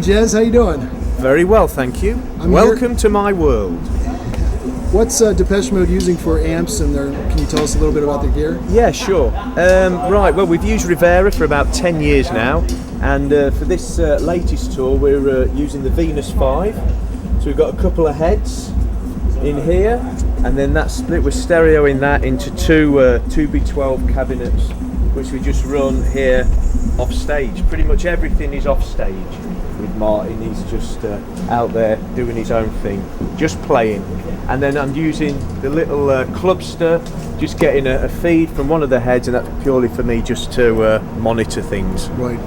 Jez, how you doing? Very well, thank you. Welcome to my world. What's Depeche Mode using for amps, and can you tell us a little bit about their gear? Yeah, sure. Right, well, we've used Rivera for about 10 years now, and for this latest tour we're using the Venus 5. So we've got a couple of heads in here, and then that's split with stereo in that into two 2B12 cabinets, which we just run here off stage. Pretty much everything is off stage with Martin. He's just out there doing his own thing, just playing. And then I'm using the little clubster, just getting a feed from one of the heads, and that's purely for me just to monitor things. Right.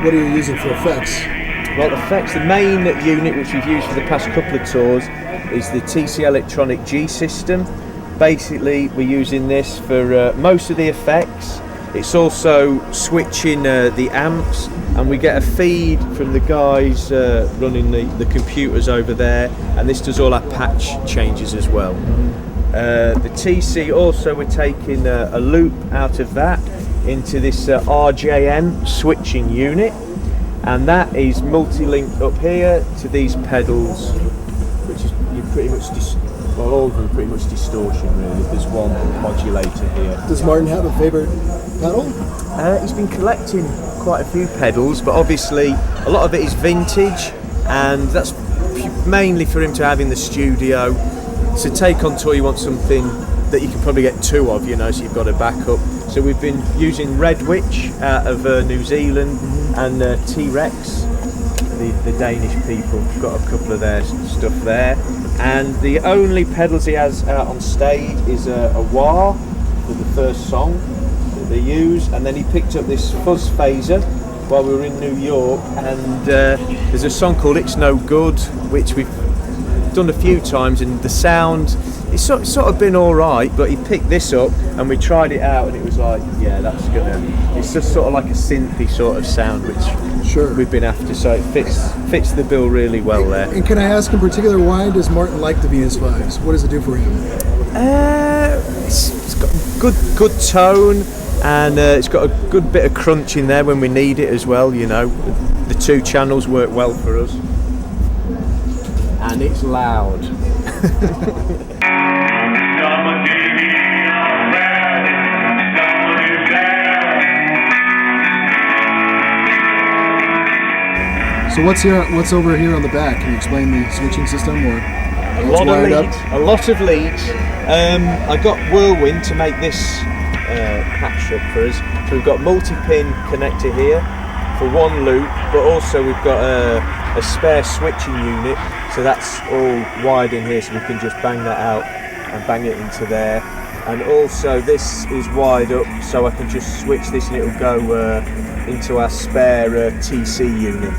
What are you using for effects? Well, effects, the main unit which we've used for the past couple of tours is the TC Electronic G system. Basically, we're using this for most of the effects. It's also switching the amps, and we get a feed from the guys running the computers over there, and this does all our patch changes as well. The TC also, we're taking a loop out of that into this RJM switching unit, and that is multi-linked up here to these pedals, which is pretty much all of them are pretty much distortion really. There's one modulator here. Does Martin have a favorite pedal? He's been collecting quite a few pedals, but obviously a lot of it is vintage, and that's mainly for him to have in the studio. To take on tour you want something that you can probably get two of, so you've got a backup. So we've been using Red Witch out of New Zealand, and T-Rex, the Danish people. We've got a couple of their stuff there. And the only pedals he has out on stage is a wah for the first song that they use, and then he picked up this fuzz phaser while we were in New York, and there's a song called It's No Good, which we've done a few times, and the sound, it's sort of been alright, but he picked this up and we tried it out, and it was like, yeah, it's just sort of like a synthy sort of sound, which sure we've been after, so it fits the bill really well there. And can I ask in particular, why does Martin like the Venus 5s? What does it do for him? It's got good tone, and it's got a good bit of crunch in there when we need it as well. The two channels work well for us, and it's loud. So what's over here on the back? Can you explain the switching system, or a lot of leads. I got Whirlwind to make this patch up for us. So we've got multi-pin connector here for one loop, but also we've got a spare switching unit, so that's all wired in here, so we can just bang that out and bang it into there. And also this is wired up, so I can just switch this and it'll go into our spare TC unit.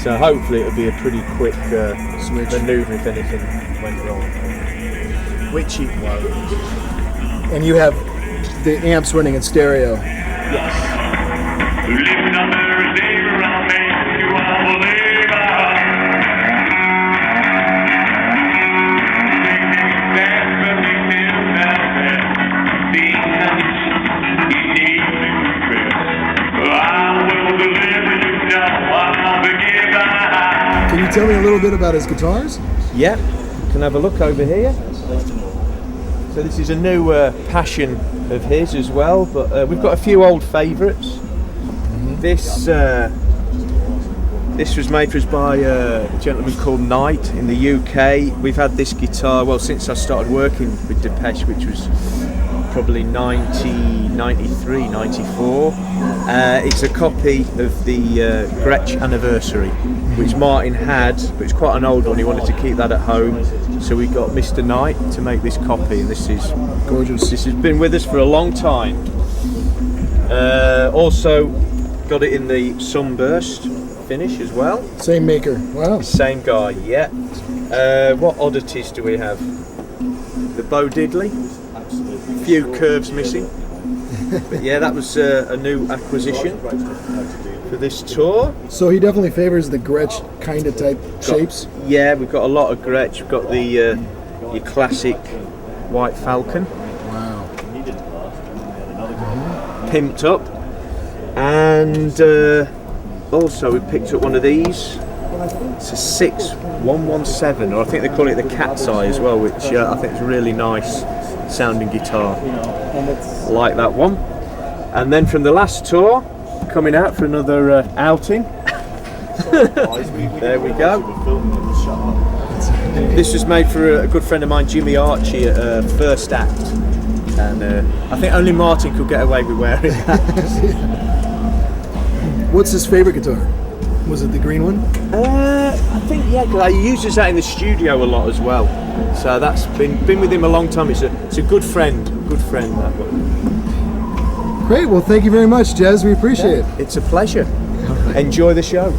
So hopefully it'll be a pretty quick manoeuvre if anything went wrong, which it won't. And you have the amps running in stereo. Yes. Can you tell me a little bit about his guitars? Yeah, can have a look over here. So this is a new passion of his as well, but we've got a few old favourites. This was made for us by a gentleman called Knight in the UK. We've had this guitar, well, since I started working with Depeche, which was probably 1993, 94. It's a copy of the Gretsch Anniversary, which Martin had, but it's quite an old one. He wanted to keep that at home, so we got Mr. Knight to make this copy, and this is gorgeous. This has been with us for a long time. Also got it in the Sunburst finish as well. Same maker. Wow. Same guy. Yeah. What oddities do we have? The Bo Diddley. A few curves missing. But yeah, that was a new acquisition for this tour. So he definitely favors the Gretsch kind of type shapes? Yeah, we've got a lot of Gretsch. We've got the your classic White Falcon. Wow. Pimped up. And also we picked up one of these. It's a 6117, or I think they call it the Cat's Eye as well, which I think is a really nice sounding guitar. Like that one. And then from the last tour, coming out for another outing. There we go. This was made for a good friend of mine, Jimmy Archie, at First Act. And I think only Martin could get away with wearing that. What's his favorite guitar? Was it the green one? I think, yeah, because he uses that in the studio a lot as well. So that's been with him a long time. It's a good friend, that one. Great, well thank you very much, Jez, we appreciate it. It's a pleasure. Enjoy the show.